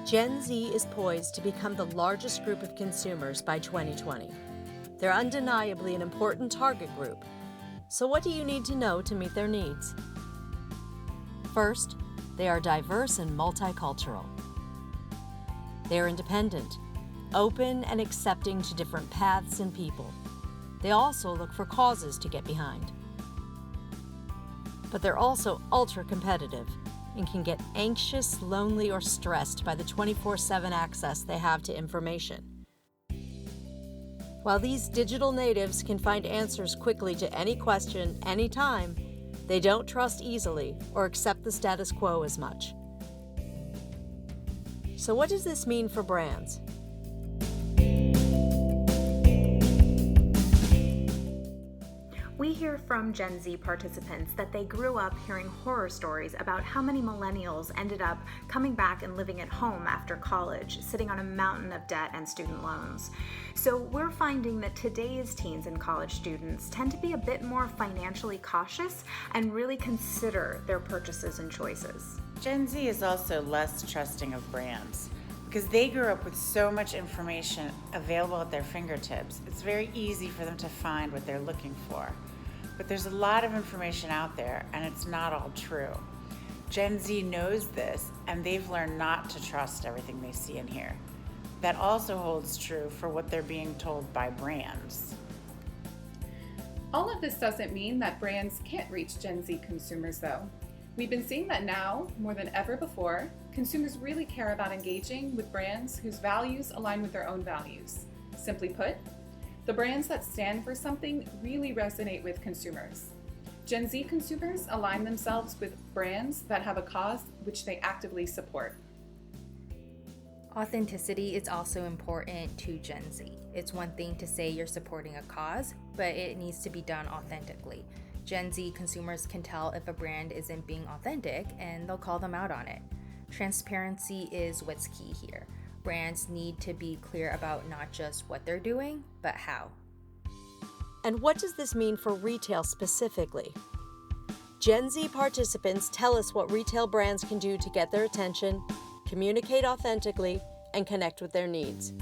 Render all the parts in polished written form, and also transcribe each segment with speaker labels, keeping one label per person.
Speaker 1: Gen Z is poised to become the largest group of consumers by 2020. They're undeniably an important target group. So what do you need to know to meet their needs? First, they are diverse and multicultural. They are independent, open and accepting to different paths and people. They also look for causes to get behind. But they're also ultra-competitive and can get anxious, lonely, or stressed by the 24/7 access they have to information. While these digital natives can find answers quickly to any question, anytime, they don't trust easily or accept the status quo as much. So what does this mean for brands?
Speaker 2: We hear from Gen Z participants that they grew up hearing horror stories about how many millennials ended up coming back and living at home after college, sitting on a mountain of debt and student loans. So we're finding that today's teens and college students tend to be a bit more financially cautious and really consider their purchases and choices.
Speaker 3: Gen Z is also less trusting of brands because they grew up with so much information available at their fingertips. It's very easy for them to find what they're looking for. But there's a lot of information out there, and it's not all true. Gen Z knows this, and they've learned not to trust everything they see and hear. That also holds true for what they're being told by brands.
Speaker 4: All of this doesn't mean that brands can't reach Gen Z consumers, though. We've been seeing that now, more than ever before, consumers really care about engaging with brands whose values align with their own values. Simply put, the brands that stand for something really resonate with consumers. Gen Z consumers align themselves with brands that have a cause which they actively support.
Speaker 5: Authenticity is also important to Gen Z. It's one thing to say you're supporting a cause, but it needs to be done authentically. Gen Z consumers can tell if a brand isn't being authentic, and they'll call them out on it. Transparency is what's key here. Brands need to be clear about not just what they're doing, but how.
Speaker 1: And what does this mean for retail specifically? Gen Z participants tell us what retail brands can do to get their attention, communicate authentically, and connect with their needs.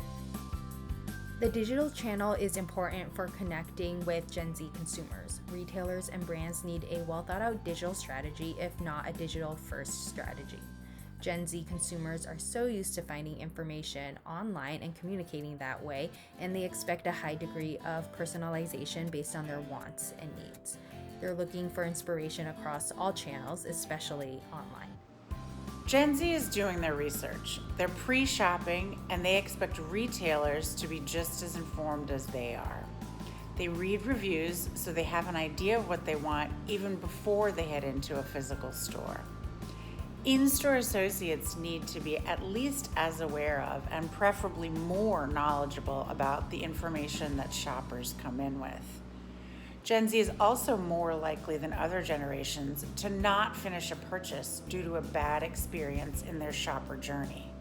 Speaker 5: The digital channel is important for connecting with Gen Z consumers. Retailers and brands need a well-thought-out digital strategy, if not a digital-first strategy. Gen Z consumers are so used to finding information online and communicating that way, and they expect a high degree of personalization based on their wants and needs. They're looking for inspiration across all channels, especially online.
Speaker 3: Gen Z is doing their research. They're pre-shopping, and they expect retailers to be just as informed as they are. They read reviews so they have an idea of what they want even before they head into a physical store. In-store associates need to be at least as aware of and preferably more knowledgeable about the information that shoppers come in with. Gen Z is also more likely than other generations to not finish a purchase due to a bad experience in their shopper journey.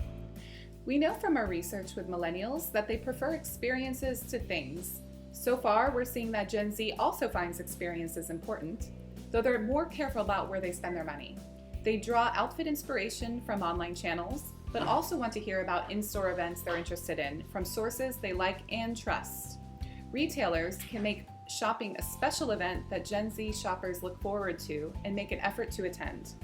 Speaker 4: We know from our research with millennials that they prefer experiences to things. So far, we're seeing that Gen Z also finds experiences important, though they're more careful about where they spend their money. They draw outfit inspiration from online channels, but also want to hear about in-store events they're interested in from sources they like and trust. Retailers can make shopping a special event that Gen Z shoppers look forward to and make an effort to attend.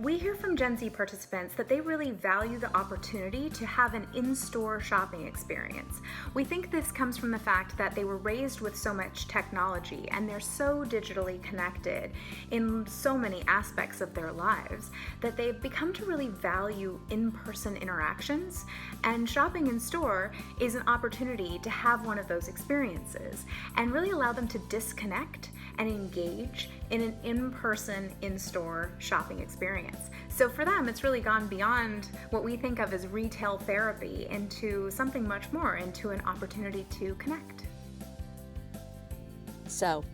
Speaker 2: We hear from Gen Z participants that they really value the opportunity to have an in-store shopping experience. We think this comes from the fact that they were raised with so much technology and they're so digitally connected in so many aspects of their lives that they've become to really value in-person interactions, and shopping in store is an opportunity to have one of those experiences and really allow them to disconnect and engage in an in-person, in-store shopping experience. So for them, it's really gone beyond what we think of as retail therapy into something much more, into an opportunity to connect.
Speaker 1: So,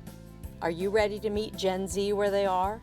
Speaker 1: are you ready to meet Gen Z where they are?